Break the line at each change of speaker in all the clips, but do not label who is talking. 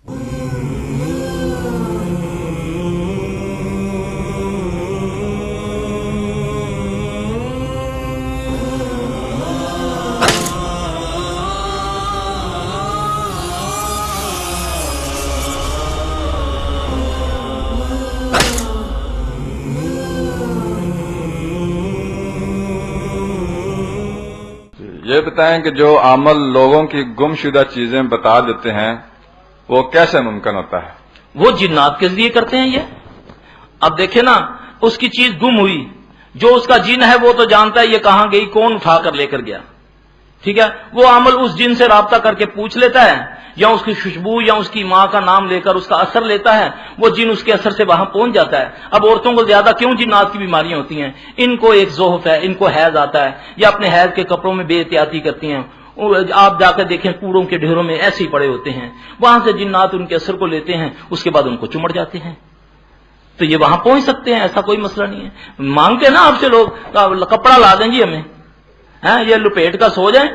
یہ بتائیں کہ جو عمل لوگوں کی گمشدہ چیزیں بتا دیتے ہیں وہ کیسے ممکن ہوتا ہے؟
وہ جنات کے ذریعے کرتے ہیں یہ. اب دیکھیں نا، اس کی چیز گم ہوئی، جو اس کا جن ہے وہ تو جانتا ہے یہ کہاں گئی، کون اٹھا کر لے کر گیا. ٹھیک ہے، وہ عمل اس جن سے رابطہ کر کے پوچھ لیتا ہے، یا اس کی خوشبو یا اس کی ماں کا نام لے کر اس کا اثر لیتا ہے، وہ جن اس کے اثر سے وہاں پہنچ جاتا ہے. اب عورتوں کو زیادہ کیوں جنات کی بیماریاں ہوتی ہیں؟ ان کو ایک ضعف ہے، ان کو حیض آتا ہے، یا اپنے حیض کے کپڑوں میں بے احتیاطی کرتی ہیں. آپ جا کر دیکھیں کوڑوں کے ڈھیروں میں ایسے ہی پڑے ہوتے ہیں، وہاں سے جنات ان کے اثر کو لیتے ہیں، اس کے بعد ان کو چمڑ جاتے ہیں. تو یہ وہاں پہنچ سکتے ہیں، ایسا کوئی مسئلہ نہیں ہے. مانگتے ہیں نا آپ سے لوگ، کپڑا لا دیں جی ہمیں، یہ لپیٹ کا سو جائیں،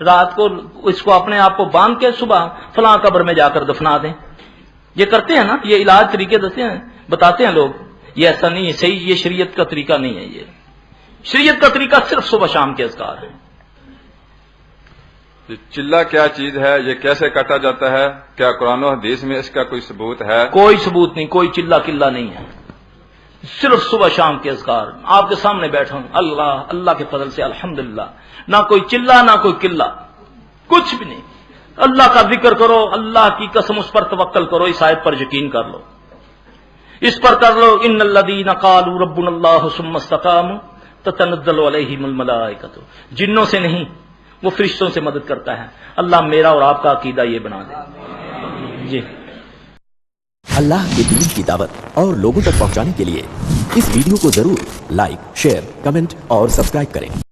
رات کو اس کو اپنے آپ کو باندھ کے صبح فلاں قبر میں جا کر دفنا دیں. یہ کرتے ہیں نا، یہ علاج طریقے بتاتے ہیں لوگ. یہ ایسا نہیں ہے، صحیح یہ شریعت کا طریقہ نہیں ہے. یہ شریعت کا طریقہ صرف صبح شام کے اذکار ہیں.
چلہ کیا چیز ہے؟ یہ کیسے کاٹا جاتا ہے؟ کیا قرآن و حدیث میں اس کا کوئی ثبوت ہے؟
کوئی ثبوت نہیں، کوئی چلہ قلہ نہیں ہے. صرف صبح شام کے اذکار. آپ کے سامنے بیٹھا ہوں، اللہ اللہ کے فضل سے الحمدللہ، نہ کوئی چلہ نہ کوئی قلہ، کچھ بھی نہیں. اللہ کا ذکر کرو، اللہ کی قسم اس پر توکل کرو، اس آیت پر یقین کر لو، اس پر کر لو. ان الذین قالوا ربنا اللہ ثم استقاموا تتنزل علیہم الملائکۃ. جنوں سے نہیں، وہ فرشتوں سے مدد کرتا ہے. اللہ میرا اور آپ کا عقیدہ یہ بنا دے. جی
اللہ کے دین کی دعوت اور لوگوں تک پہنچانے کے لیے اس ویڈیو کو ضرور لائک، شیئر، کمنٹ اور سبسکرائب کریں.